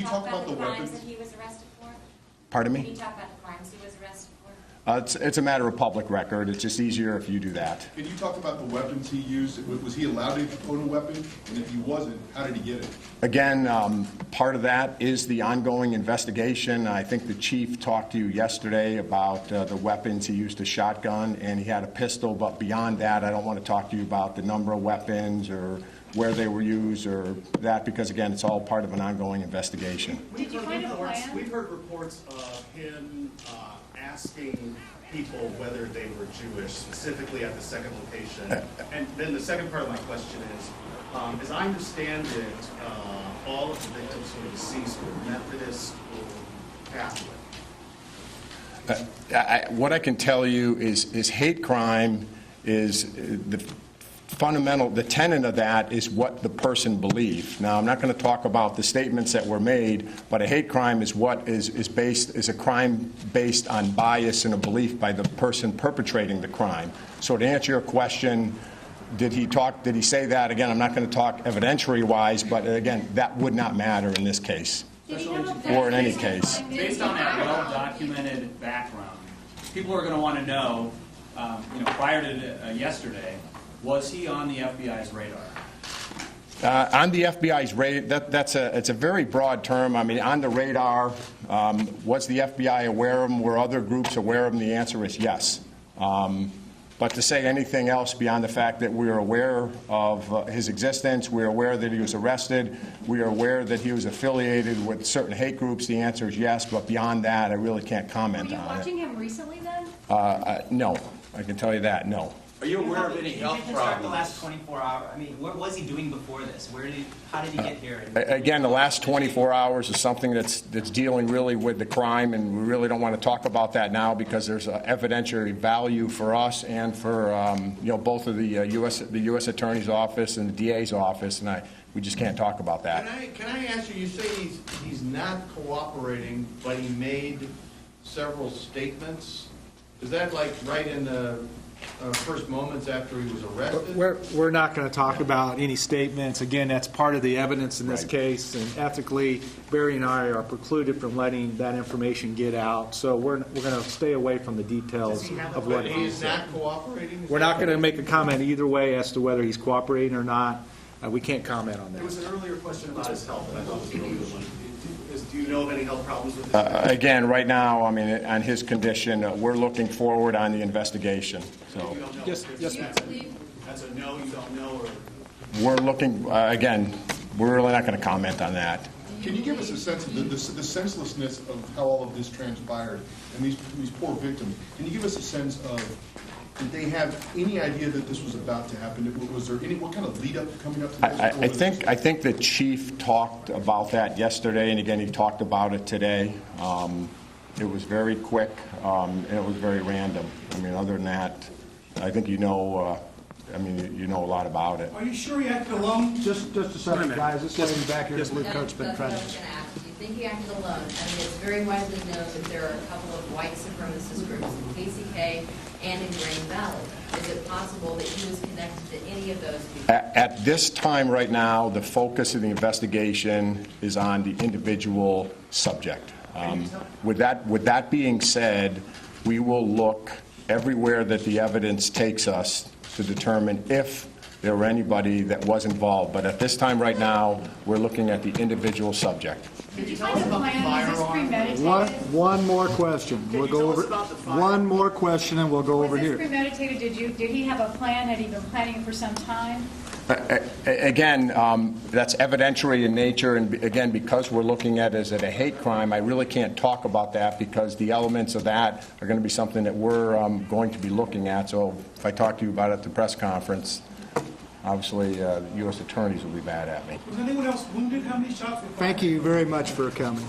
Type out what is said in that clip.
talk about the crimes weapons that he was arrested for? Pardon me? Can you talk about the crimes he was arrested for? It's a matter of public record. It's just easier if you do that. Can you talk about the weapons he used? Was he allowed to own a weapon? And if he wasn't, how did he get it? Again, part of that is the ongoing investigation. I think the chief talked to you yesterday about the weapons. He used a shotgun and he had a pistol, but beyond that, I don't want to talk to you about the number of weapons or where they were used or that, because again, it's all part of an ongoing investigation. Did you find a plan? We've heard reports of him asking people whether they were Jewish, specifically at the second location. And then the second part of my question is, as I understand it, all of the victims who were deceased were Methodist or Catholic. What I can tell you is hate crime is the fundamental, the tenet of that is what the person believed. Now, I'm not going to talk about the statements that were made, but a hate crime is what is a crime based on bias and a belief by the person perpetrating the crime. So to answer your question, did he say that? Again, I'm not going to talk evidentiary-wise, but again, that would not matter in this case, or in any case. Based on that well-documented background, people are going to want to know, prior to yesterday, was he on the FBI's radar? On the FBI's radar, it's a very broad term. I mean, on the radar, was the FBI aware of him? Were other groups aware of him? The answer is yes. But to say anything else beyond the fact that we are aware of his existence, we are aware that he was arrested, we are aware that he was affiliated with certain hate groups, the answer is yes. But beyond that, I really can't comment on it. Were you watching him recently then? No, I can tell you that, no. Are you aware of any health The problems? last 24 hours. I mean, what was he doing before this? How did he get here? Again, the last 24 hours is something that's dealing really with the crime, and we really don't want to talk about that now because there's evidentiary value for us and for both of the U.S. Attorney's Office and the DA's office, and we just can't talk about that. Can I ask you? You say he's not cooperating, but he made several statements. Is that like right in the first moments after he was arrested? We're not going to talk about any statements. Again, that's part of the evidence in this case, and ethically, Barry and I are precluded from letting that information get out. So we're going to stay away from the details of what he's not cooperating. We're not going to make a comment either way as to whether he's cooperating or not. We can't comment on that. There was an earlier question about his health. I thought was really good one. Do you know of any health problems with his Again, right now, I mean, on his condition, we're looking forward on the investigation. So, You don't know. Yes, ma'am. That's a no, you don't know, or we're looking, again, we're really not going to comment on that. Can you give us a sense of the senselessness of how all of this transpired and these poor victims? Can you give us a sense of, did they have any idea that this was about to happen? Was there what kind of lead up coming up to this? I think the chief talked about that yesterday, and again, he talked about it today. It was very quick, and it was very random. I mean, other than that, I think you know a lot about it. Are you sure he acted alone? Just a second, guys. This lady back here, That's blue coat's been what I trying was to... going to ask. Do you think he acted alone? I mean, it's very widely known that there are a couple of white supremacist groups in KCK and in Green Valley. Is it possible that he was connected to any of those people? At this time right now, the focus of the investigation is on the individual subject. With that being said, we will look everywhere that the evidence takes us to determine if there were anybody that was involved. But at this time right now, we're looking at the individual subject. Did you find a plan? Was this premeditated? One more question. We'll go over one more question, and we'll go over here. Was this premeditated? Did he have a plan? Had he been planning for some time? Again, that's evidentiary in nature, and again, because we're looking at it as a hate crime, I really can't talk about that because the elements of that are going to be something that we're going to be looking at. So if I talk to you about it at the press conference, obviously U.S. attorneys will be mad at me. Was anyone else wounded? How many shots were fired? Thank you very much for coming.